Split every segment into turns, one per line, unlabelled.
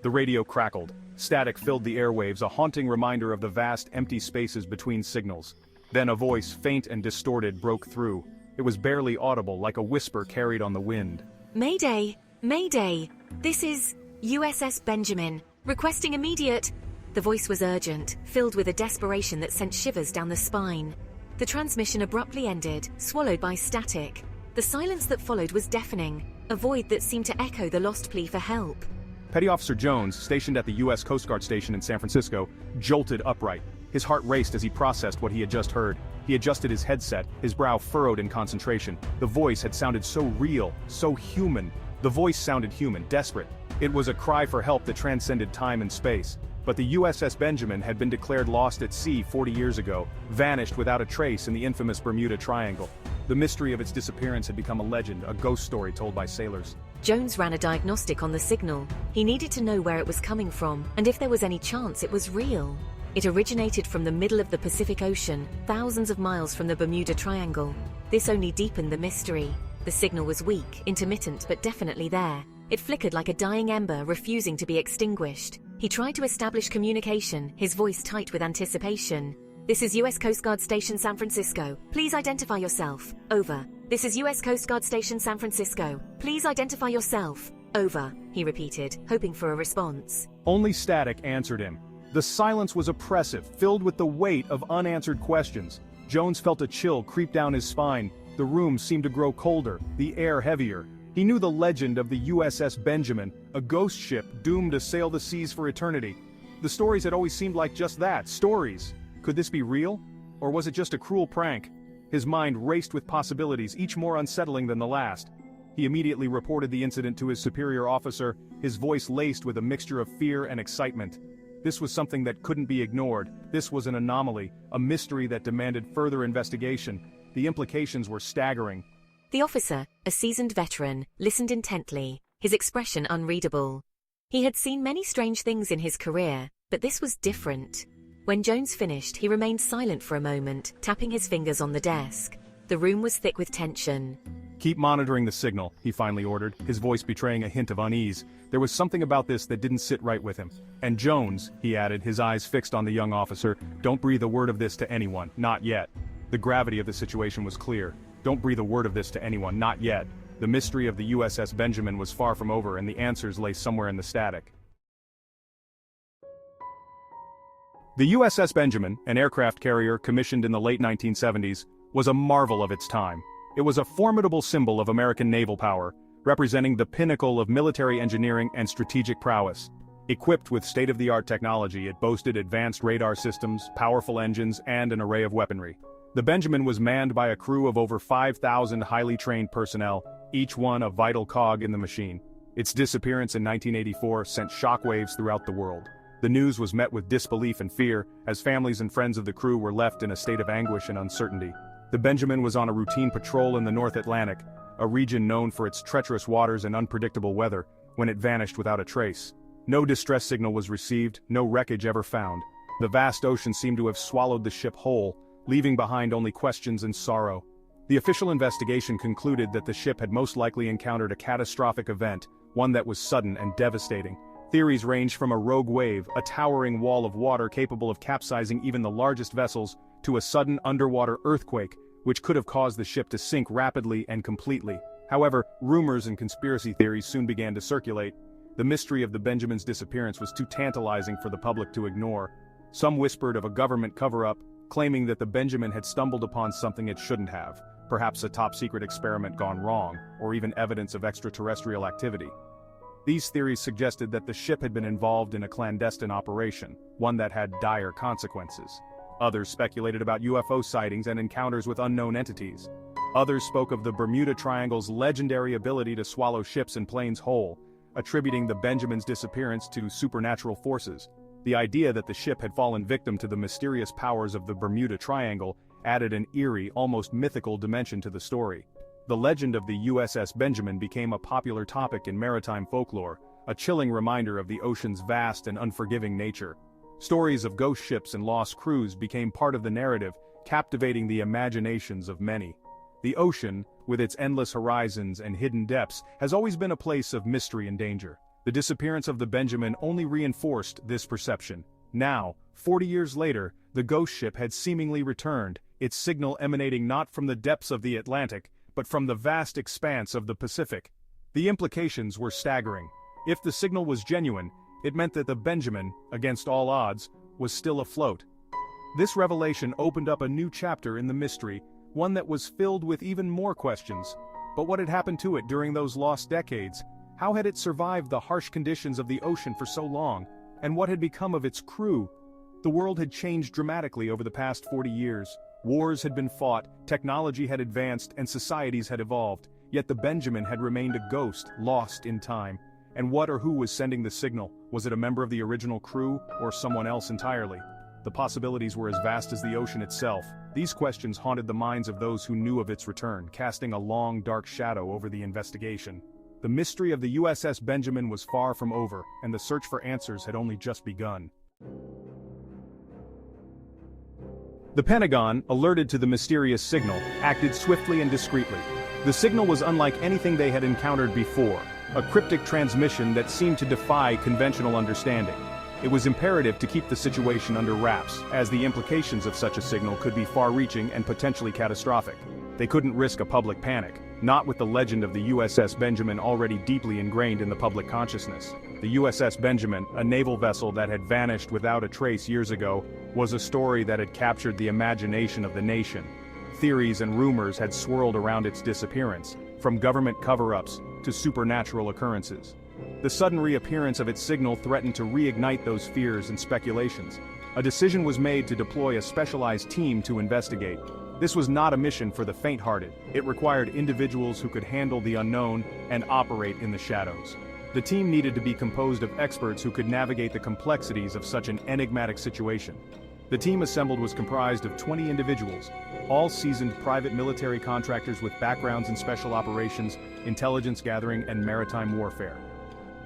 The radio crackled. Static filled the airwaves, a haunting reminder of the vast empty spaces between signals. Then a voice, faint and distorted, broke through. It was barely audible, like a whisper carried on the wind.
Mayday! Mayday! This is USS Benjamin, requesting immediate... The voice was urgent, filled with a desperation that sent shivers down the spine. The transmission abruptly ended, swallowed by static. The silence that followed was deafening, a void that seemed to echo the lost plea for help.
Petty Officer Jones, stationed at the U.S. Coast Guard station in San Francisco, jolted upright. His heart raced as he processed what he had just heard. He adjusted his headset, his brow furrowed in concentration. The voice had sounded so real, so human. The voice sounded human, desperate. It was a cry for help that transcended time and space. But the USS Benjamin had been declared lost at sea 40 years ago, vanished without a trace in the infamous Bermuda Triangle. The mystery of its disappearance had become a legend, a ghost story told by sailors.
Jones ran a diagnostic on the signal. He needed to know where it was coming from, and if there was any chance it was real. It originated from the middle of the Pacific Ocean, thousands of miles from the Bermuda Triangle. This only deepened the mystery. The signal was weak, intermittent, but definitely there. It flickered like a dying ember, refusing to be extinguished. He tried to establish communication, his voice tight with anticipation. This is U.S. Coast Guard Station San Francisco. Please identify yourself. Over. This is U.S. Coast Guard Station San Francisco. Please identify yourself. Over, he repeated, hoping for a response.
Only static answered him. The silence was oppressive, filled with the weight of unanswered questions. Jones felt a chill creep down his spine. The room seemed to grow colder, the air heavier. He knew the legend of the USS Benjamin, a ghost ship doomed to sail the seas for eternity. The stories had always seemed like just that, stories. Could this be real? Or was it just a cruel prank? His mind raced with possibilities, each more unsettling than the last. He immediately reported the incident to his superior officer, his voice laced with a mixture of fear and excitement. This was something that couldn't be ignored. This was an anomaly, a mystery that demanded further investigation. The implications were staggering.
The officer, a seasoned veteran, listened intently, his expression unreadable. He had seen many strange things in his career, but this was different. When Jones finished, he remained silent for a moment, tapping his fingers on the desk. The room was thick with tension.
Keep monitoring the signal, he finally ordered, his voice betraying a hint of unease. There was something about this that didn't sit right with him. And Jones, he added, his eyes fixed on the young officer, don't breathe a word of this to anyone, not yet. The gravity of the situation was clear. Don't breathe a word of this to anyone, not yet. The mystery of the USS Benjamin was far from over, and the answers lay somewhere in the static. The USS Benjamin, an aircraft carrier commissioned in the late 1970s, was a marvel of its time. It was a formidable symbol of American naval power, representing the pinnacle of military engineering and strategic prowess. Equipped with state-of-the-art technology, it boasted advanced radar systems, powerful engines, and an array of weaponry. The Benjamin was manned by a crew of over 5,000 highly trained personnel, each one a vital cog in the machine. Its disappearance in 1984 sent shockwaves throughout the world. The news was met with disbelief and fear, as families and friends of the crew were left in a state of anguish and uncertainty. The Benjamin was on a routine patrol in the North Atlantic, a region known for its treacherous waters and unpredictable weather, when it vanished without a trace. No distress signal was received, no wreckage ever found. The vast ocean seemed to have swallowed the ship whole, leaving behind only questions and sorrow. The official investigation concluded that the ship had most likely encountered a catastrophic event, one that was sudden and devastating. Theories ranged from a rogue wave, a towering wall of water capable of capsizing even the largest vessels, to a sudden underwater earthquake, which could have caused the ship to sink rapidly and completely. However, rumors and conspiracy theories soon began to circulate. The mystery of the Benjamin's disappearance was too tantalizing for the public to ignore. Some whispered of a government cover-up, claiming that the Benjamin had stumbled upon something it shouldn't have, perhaps a top-secret experiment gone wrong, or even evidence of extraterrestrial activity. These theories suggested that the ship had been involved in a clandestine operation, one that had dire consequences. Others speculated about UFO sightings and encounters with unknown entities. Others spoke of the Bermuda Triangle's legendary ability to swallow ships and planes whole, attributing the Benjamin's disappearance to supernatural forces. The idea that the ship had fallen victim to the mysterious powers of the Bermuda Triangle added an eerie, almost mythical dimension to the story. The legend of the USS Benjamin became a popular topic in maritime folklore, a chilling reminder of the ocean's vast and unforgiving nature. Stories of ghost ships and lost crews became part of the narrative, captivating the imaginations of many. The ocean, with its endless horizons and hidden depths, has always been a place of mystery and danger. The disappearance of the Benjamin only reinforced this perception. Now, 40 years later, the ghost ship had seemingly returned, its signal emanating not from the depths of the Atlantic, but from the vast expanse of the Pacific. The implications were staggering. If the signal was genuine, it meant that the Benjamin, against all odds, was still afloat. This revelation opened up a new chapter in the mystery, one that was filled with even more questions. But what had happened to it during those lost decades? How had it survived the harsh conditions of the ocean for so long? And what had become of its crew? The world had changed dramatically over the past 40 years. Wars had been fought, technology had advanced, and societies had evolved. Yet the Benjamin had remained a ghost, lost in time. And what or who was sending the signal? Was it a member of the original crew, or someone else entirely? The possibilities were as vast as the ocean itself. These questions haunted the minds of those who knew of its return, casting a long, dark shadow over the investigation. The mystery of the USS Benjamin was far from over, and the search for answers had only just begun. The Pentagon, alerted to the mysterious signal, acted swiftly and discreetly. The signal was unlike anything they had encountered before, a cryptic transmission that seemed to defy conventional understanding. It was imperative to keep the situation under wraps, as the implications of such a signal could be far-reaching and potentially catastrophic. They couldn't risk a public panic, not with the legend of the USS Benjamin already deeply ingrained in the public consciousness. The USS Benjamin, a naval vessel that had vanished without a trace years ago, was a story that had captured the imagination of the nation. Theories and rumors had swirled around its disappearance, from government cover-ups to supernatural occurrences. The sudden reappearance of its signal threatened to reignite those fears and speculations. A decision was made to deploy a specialized team to investigate. This was not a mission for the faint-hearted. It required individuals who could handle the unknown and operate in the shadows. The team needed to be composed of experts who could navigate the complexities of such an enigmatic situation. The team assembled was comprised of 20 individuals, all seasoned private military contractors with backgrounds in special operations, intelligence gathering, and maritime warfare.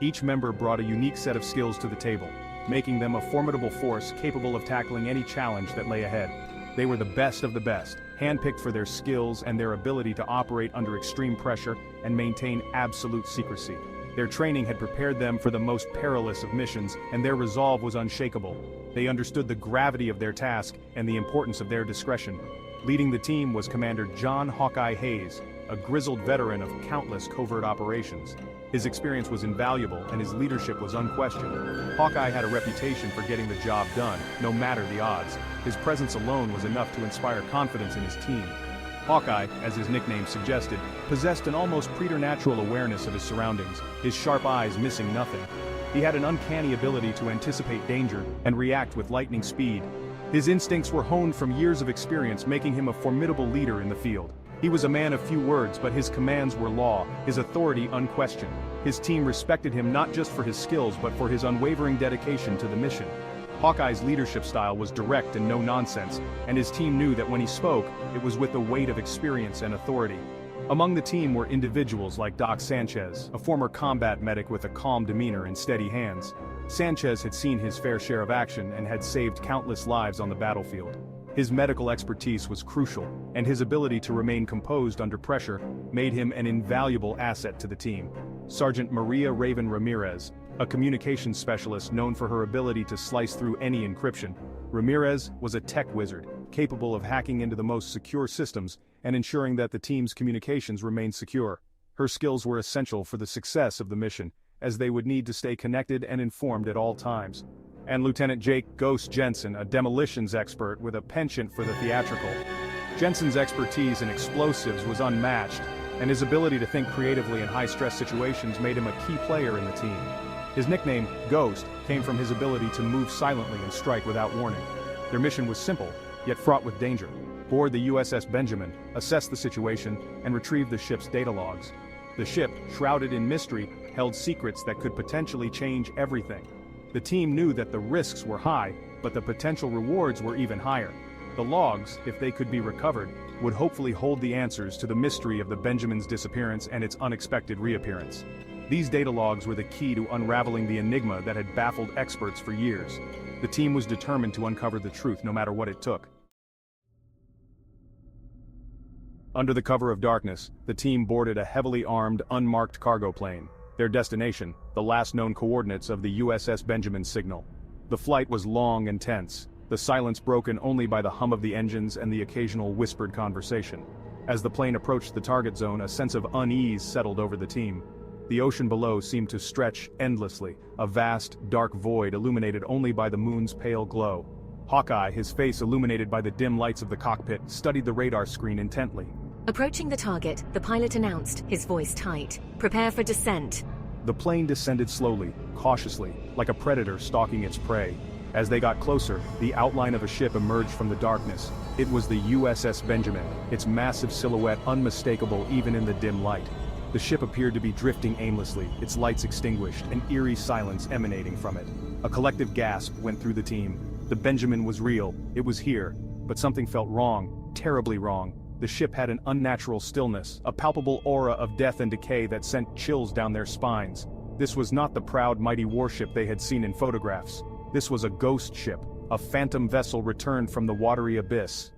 Each member brought a unique set of skills to the table, making them a formidable force capable of tackling any challenge that lay ahead. They were the best of the best, handpicked for their skills and their ability to operate under extreme pressure and maintain absolute secrecy. Their training had prepared them for the most perilous of missions, and their resolve was unshakable. They understood the gravity of their task and the importance of their discretion. Leading the team was Commander John Hawkeye Hayes, a grizzled veteran of countless covert operations. His experience was invaluable and his leadership was unquestioned. Hawkeye had a reputation for getting the job done, no matter the odds. His presence alone was enough to inspire confidence in his team. Hawkeye, as his nickname suggested, possessed an almost preternatural awareness of his surroundings, his sharp eyes missing nothing. He had an uncanny ability to anticipate danger and react with lightning speed. His instincts were honed from years of experience, making him a formidable leader in the field. He was a man of few words, but his commands were law, his authority unquestioned. His team respected him not just for his skills but for his unwavering dedication to the mission. Hawkeye's leadership style was direct and no-nonsense, and his team knew that when he spoke, it was with the weight of experience and authority. Among the team were individuals like Doc Sanchez, a former combat medic with a calm demeanor and steady hands. Sanchez had seen his fair share of action and had saved countless lives on the battlefield. His medical expertise was crucial, and his ability to remain composed under pressure made him an invaluable asset to the team. Sergeant Maria Raven Ramirez, a communications specialist known for her ability to slice through any encryption. Ramirez was a tech wizard, capable of hacking into the most secure systems and ensuring that the team's communications remained secure. Her skills were essential for the success of the mission, as they would need to stay connected and informed at all times. And Lieutenant Jake "Ghost" Jensen, a demolitions expert with a penchant for the theatrical. Jensen's expertise in explosives was unmatched, and his ability to think creatively in high-stress situations made him a key player in the team. His nickname, Ghost, came from his ability to move silently and strike without warning. Their mission was simple, yet fraught with danger. Board the USS Benjamin, assess the situation, and retrieve the ship's data logs. The ship, shrouded in mystery, held secrets that could potentially change everything. The team knew that the risks were high, but the potential rewards were even higher. The logs, if they could be recovered, would hopefully hold the answers to the mystery of the Benjamin's disappearance and its unexpected reappearance. These data logs were the key to unraveling the enigma that had baffled experts for years. The team was determined to uncover the truth no matter what it took. Under the cover of darkness, the team boarded a heavily armed, unmarked cargo plane. Their destination, the last known coordinates of the USS Benjamin signal. The flight was long and tense, the silence broken only by the hum of the engines and the occasional whispered conversation. As the plane approached the target zone, a sense of unease settled over the team. The ocean below seemed to stretch endlessly, a vast, dark void illuminated only by the moon's pale glow. Hawkeye, his face illuminated by the dim lights of the cockpit, studied the radar screen intently.
Approaching the target, the pilot announced, his voice tight. "Prepare for descent."
The plane descended slowly, cautiously, like a predator stalking its prey. As they got closer, the outline of a ship emerged from the darkness. It was the USS Benjamin, its massive silhouette unmistakable even in the dim light. The ship appeared to be drifting aimlessly, its lights extinguished, an eerie silence emanating from it. A collective gasp went through the team. The Benjamin was real, it was here, but something felt wrong, terribly wrong. The ship had an unnatural stillness, a palpable aura of death and decay that sent chills down their spines. This was not the proud, mighty warship they had seen in photographs. This was a ghost ship, a phantom vessel returned from the watery abyss.